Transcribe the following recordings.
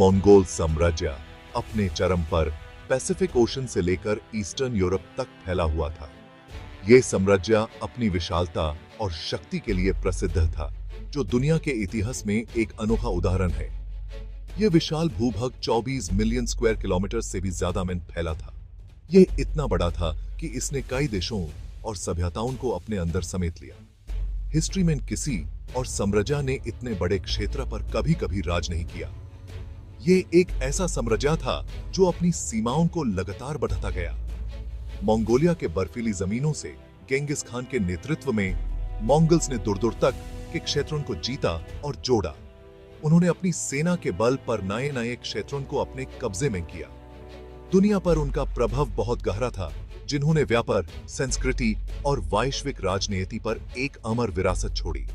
Mongol साम्राज्य अपने चरम पर पैसिफिक ओशन से लेकर ईस्टर्न यूरोप तक फैला हुआ था। यह साम्राज्य अपनी विशालता और शक्ति के लिए प्रसिद्ध था, जो दुनिया के इतिहास में एक अनोखा उदाहरण है। यह विशाल भूभाग 24 मिलियन स्क्वायर किलोमीटर से भी ज्यादा में फैला था। यह इतना बड़ा था कि इसने कई देशों और सभ्यताओं को अपने अंदर समेट लिया। हिस्ट्री में किसी और साम्राज्य ने इतने बड़े क्षेत्र पर कभी कभी राज नहीं किया। यह एक ऐसा साम्राज्य था जो अपनी सीमाओं को लगातार बढ़ाता गया। मंगोलिया के बर्फीली जमीनों से गेंगिस खान के नेतृत्व में मंगोल्स ने दूर दूर तक के क्षेत्रों को जीता और जोड़ा। उन्होंने अपनी सेना के बल पर नए नए क्षेत्रों को अपने कब्जे में किया। दुनिया पर उनका प्रभाव बहुत गहरा था, जिन्होंने व्यापार, संस्कृति और वैश्विक राजनीति पर एक अमर विरासत छोड़ी।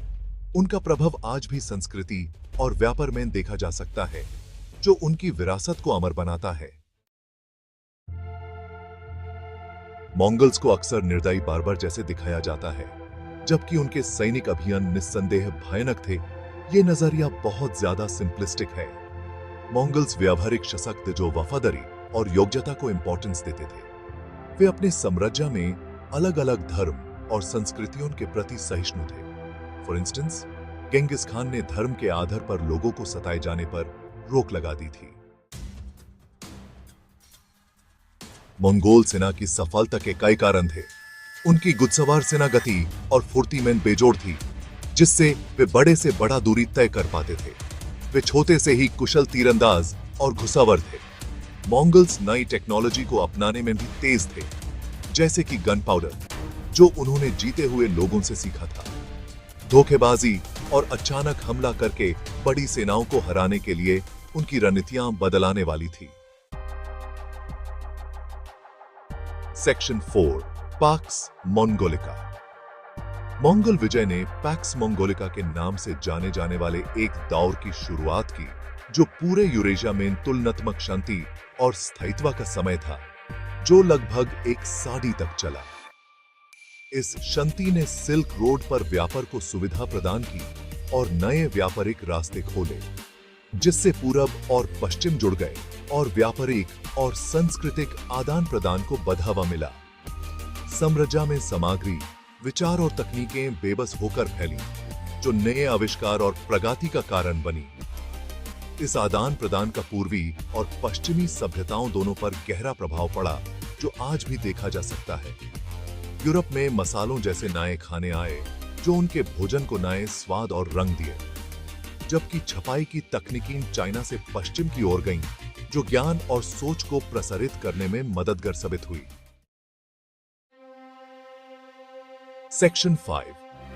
उनका प्रभाव आज भी संस्कृति और व्यापार में देखा जा सकता है, जो उनकी विरासत को अमर बनाता है। मंगोल्स को अक्सर निर्दयी बार्बर जैसे दिखाया जाता है, जबकि उनके सैनिक अभियान निस्संदेह भयानक थे। यह नजरिया बहुत ज्यादा सिंपलिस्टिक है। मंगोल्स व्यावहारिक सशक्त जो वफादारी और योग्यता को इंपॉर्टेंस देते थे। वे अपने साम्राज्य में अलग अलग धर्म और संस्कृतियों के प्रति सहिष्णु थे। फॉर इंस्टेंस, गेंगिस खान ने धर्म के आधार पर लोगों को सताए जाने पर रोक लगा दी थी। मंगोल सेना की सफलता के कई कारण थे। उनकी घुड़सवार सेना गति और फुर्ती में बेजोड़ थी, जिससे वे बड़े से बड़ा दूरी तय कर पाते थे। वे छोटे से ही कुशल तीरंदाज और घुड़सवार थे। मंगोल्स नई टेक्नोलॉजी को अपनाने में भी तेज थे, जैसे कि गन पाउडर, जो उन्होंने जीते हुए लोगों से सीखा था। धोखेबाजी और अचानक हमला करके बड़ी सेनाओं को हराने के लिए उनकी रणनीतियां बदलाने वाली थी। Section 4, Pax Mongolica. मंगोल विजय ने पैक्स मंगोलिका के नाम से जाने जाने वाले एक दौर की शुरुआत की, जो पूरे यूरेशिया में तुलनात्मक शांति और स्थायित्व का समय था, जो लगभग एक सदी तक चला। इस शांति ने सिल्क रोड पर व्यापार को सुविधा प्रदान की और नए व्यापारिक रास्ते खोले, जिससे पूरब और पश्चिम जुड़ गए और व्यापारिक और सांस्कृतिक आदान प्रदान को बढ़ावा मिला। साम्राज्य में सामग्री, विचार और तकनीकें बेबस होकर फैली, जो नए आविष्कार और प्रगति का कारण बनी। इस आदान प्रदान का पूर्वी और पश्चिमी सभ्यताओं दोनों पर गहरा प्रभाव पड़ा, जो आज भी देखा जा सकता है। यूरोप में मसालों जैसे नए खाने आए, जो उनके भोजन को नए स्वाद और रंग दिए, जबकि छपाई की तकनीकी चाइना से पश्चिम की ओर गईं, जो ज्ञान और सोच को प्रसारित करने में मददगार साबित हुई। सेक्शन 5,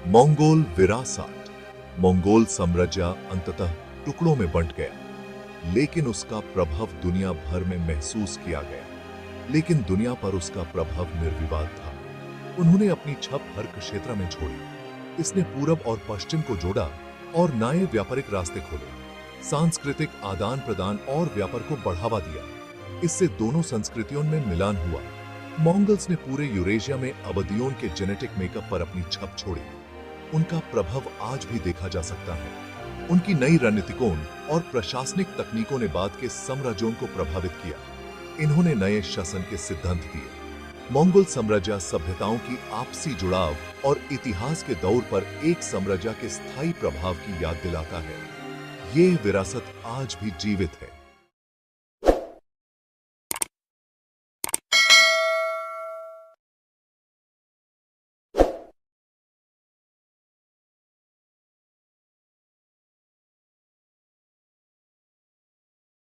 मंगोल विरासत। मंगोल साम्राज्य अंततः टुकड़ों में बंट गया, लेकिन उसका प्रभाव दुनिया भर में महसूस किया गया। लेकिन दुनिया पर उसका प्रभाव निर्विवाद था। उन्होंने अपनी छप हर क्षेत्र में छोड़ी। इसने पूरब और पश्चिम को जोड़ा और नए व्यापारिक रास्ते खोले। सांस्कृतिक आदान प्रदान और व्यापार को बढ़ावा दिया। इससे दोनों संस्कृतियों में मिलान हुआ। मंगोल्स ने पूरे यूरेशिया में अवधियों के जेनेटिक मेकअप पर अपनी छप छोड़ी। उनका प्रभाव आज भी देखा जा सकता है। उनकी नई रणनीतिकों और प्रशासनिक तकनीकों ने बाद के साम्राज्यों को प्रभावित किया। इन्होंने नए शासन के सिद्धांत दिए। मंगोल साम्राज्य सभ्यताओं की आपसी जुड़ाव और इतिहास के दौर पर एक साम्राज्य के स्थायी प्रभाव की याद दिलाता है। ये विरासत आज भी जीवित है।